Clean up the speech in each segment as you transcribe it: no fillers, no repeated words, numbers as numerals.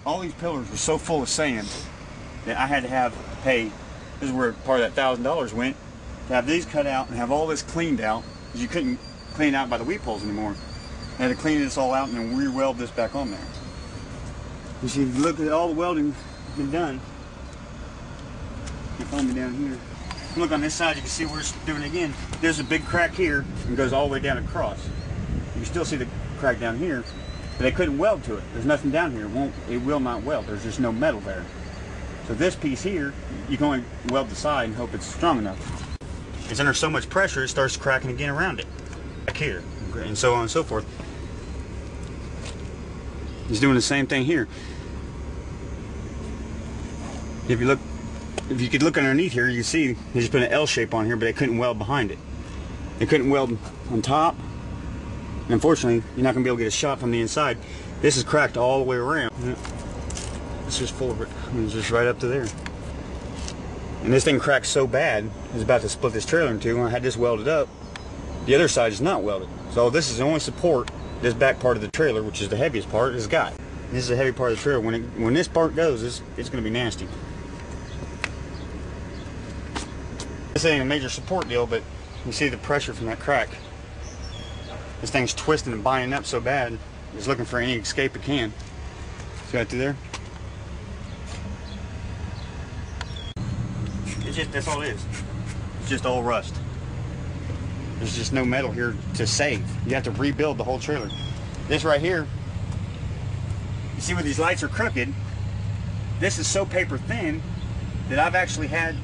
All these pillars were so full of sand that I had to pay, this is where part of that $1,000 went, to have these cut out and have all this cleaned out, because you couldn't clean it out by the weep holes anymore. I had to clean this all out and then re-weld this back on there. You see, look at all the welding that's been done. You follow me down here. Look on this side, you can see we're doing it again. There's a big crack here and goes all the way down across. You can still see the crack down here, but they couldn't weld to it. There's nothing down here. It will not weld. There's just no metal there. So this piece here, you can only weld the side and hope it's strong enough. It's under so much pressure, it starts cracking again around it. Back here, and so on and so forth. He's doing the same thing here. If you could look underneath here, you can see they just put an L shape on here, but they couldn't weld behind it. They couldn't weld on top. And unfortunately, you're not going to be able to get a shot from the inside. This is cracked all the way around. It's just full of it. It's just right up to there. And this thing cracked so bad, I was about to split this trailer in two. When I had this welded up, the other side is not welded. So this is the only support this back part of the trailer, which is the heaviest part, has got. This is the heavy part of the trailer. When this part goes, it's going to be nasty. This ain't a major support deal, but you see the pressure from that crack. This thing's twisting and binding up so bad, it's looking for any escape it can. See right through there? That's all it is. It's just all rust. There's just no metal here to save. You have to rebuild the whole trailer. This right here, you see where these lights are crooked? This is so paper thin that I've actually had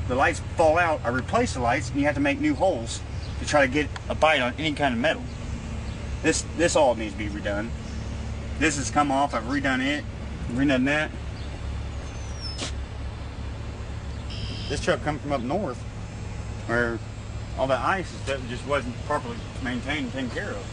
the lights fall out. I replaced the lights and you have to make new holes to try to get a bite on any kind of metal. This all needs to be redone. This has come off. I've redone it, redone that. This truck come from up north where all that ice just wasn't properly maintained and taken care of.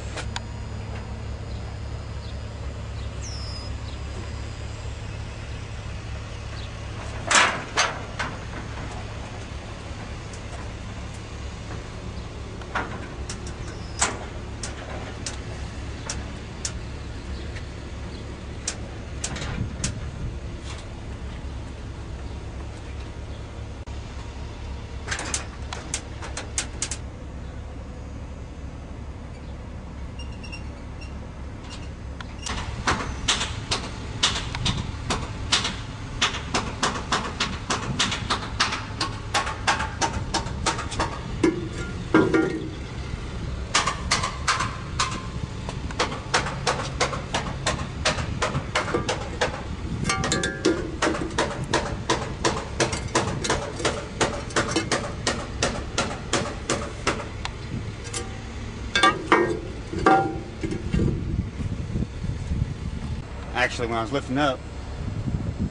Actually, when I was lifting up,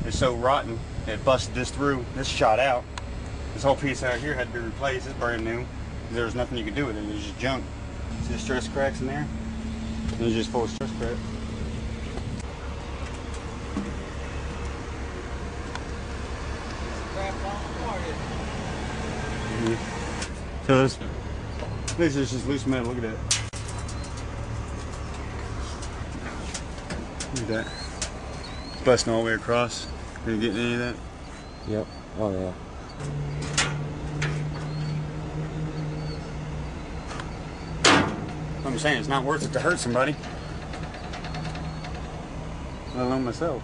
it's so rotten it busted this through. This shot out. This whole piece out here had to be replaced. It's brand new. There was nothing you could do with it. It was just junk. See the stress cracks in there? It was just full of stress cracks. So this is just loose metal. Look at that. Look at that. Busting all the way across. Are you getting any of that? Yep. Oh yeah. I'm saying it's not worth it to hurt somebody. Let alone myself.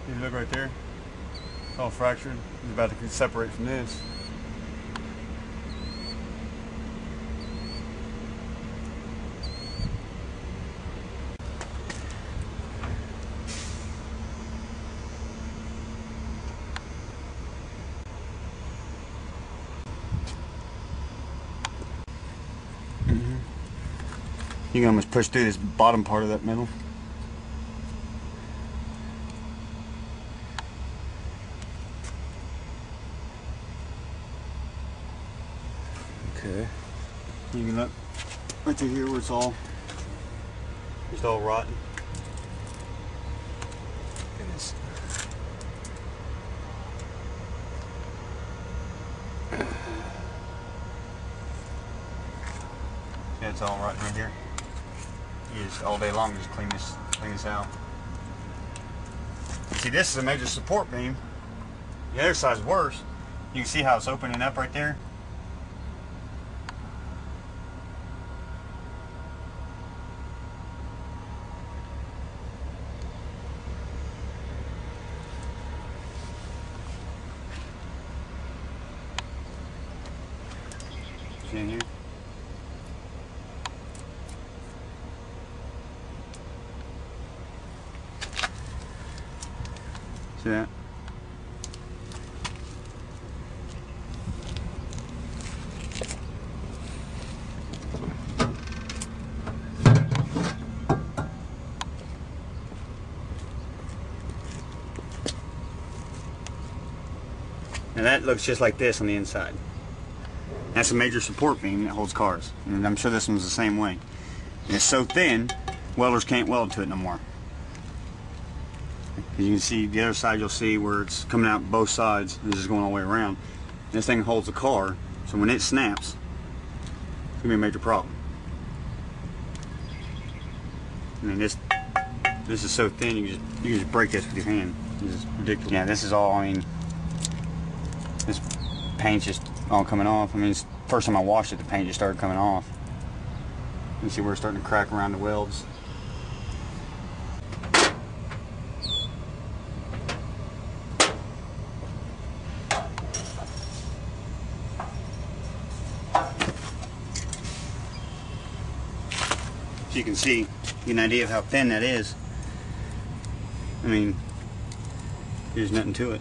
You look right there. It's all fractured. It's about to separate from this. You can almost push through this bottom part of that metal. Okay. You can look right through here where it's all just all rotten. Goodness. Yeah, it's all rotten right here. You just all day long just clean this out. See, this is a major support beam. The other side's worse. You can see how it's opening up right there. See in here? See that? Now that looks just like this on the inside. That's a major support beam that holds cars. And I'm sure this one's the same way. And it's so thin, welders can't weld to it no more. As you can see, the other side you'll see where it's coming out both sides. This is going all the way around. This thing holds the car, so when it snaps, it's gonna be a major problem. I mean, this is so thin you can just break this with your hand. This is ridiculous. Yeah, this is all. I mean, this paint's just all coming off. I mean, it's the first time I washed it, the paint just started coming off. You can see where it's starting to crack around the welds. So you can see, get an idea of how thin that is. I mean, there's nothing to it.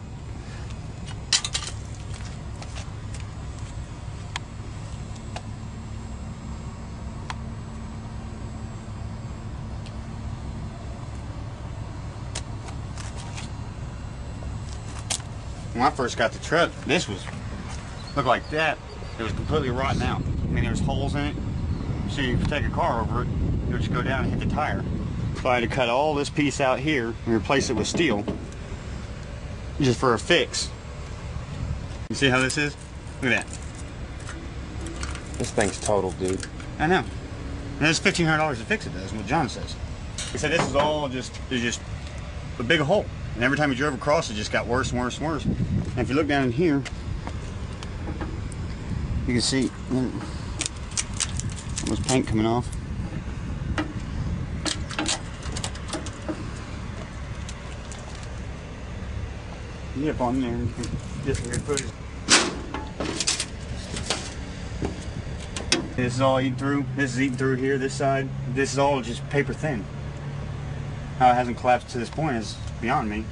When I first got the truck, this looked like that. It was completely rotten out. I mean, there was holes in it. So you could take a car over it, it would just go down and hit the tire. So I had to cut all this piece out here and replace it with steel, just for a fix. You see how this is? Look at that. This thing's total, dude. I know. And it's $1,500 to fix it, that's what John says. He said this is all just a big hole. And every time you drove across, it just got worse and worse and worse. And if you look down in here, you can see almost paint coming off. Get up on there and get some good footage. This is all eaten through. This is eaten through here, this side. This is all just paper thin. How it hasn't collapsed to this point is beyond me.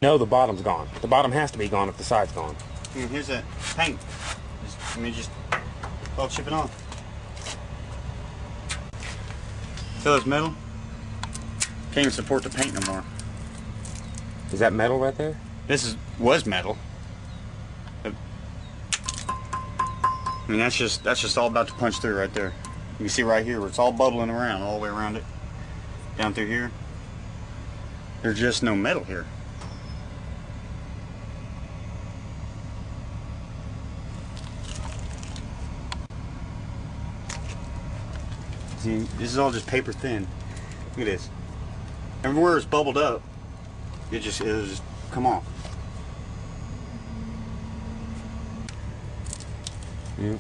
No, the bottom's gone. The bottom has to be gone if the side's gone. And here's that paint. Just all chipping off. Feel this metal? Can't even support the paint no more. Is that metal right there? This was metal. I mean, that's just all about to punch through right there. You can see right here where it's all bubbling around, all the way around it. Down through here. There's just no metal here. See, this is all just paper thin. Look at this. Everywhere it's bubbled up, it'll just come off. Yeah.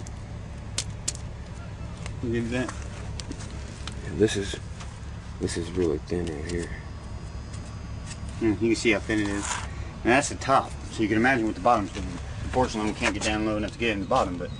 You give that. Yeah, this is really thin right here. Yeah, you can see how thin it is. And that's the top, so you can imagine what the bottom's doing. Unfortunately, we can't get down low enough to get in the bottom, but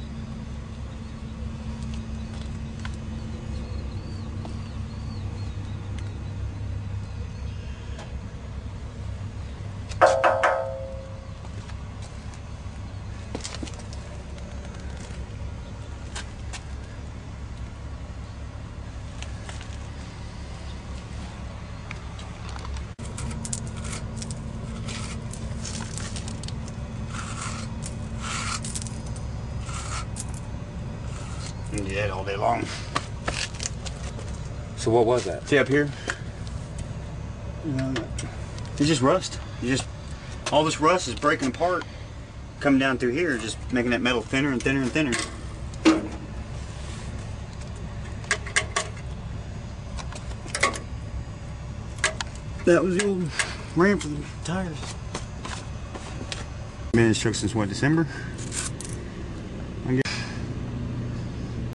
you can do that all day long. So what was that? See up here? It's just rust. All this rust is breaking apart, coming down through here, just making that metal thinner and thinner and thinner. That was the old ram for the tires. Been in this truck since what, December?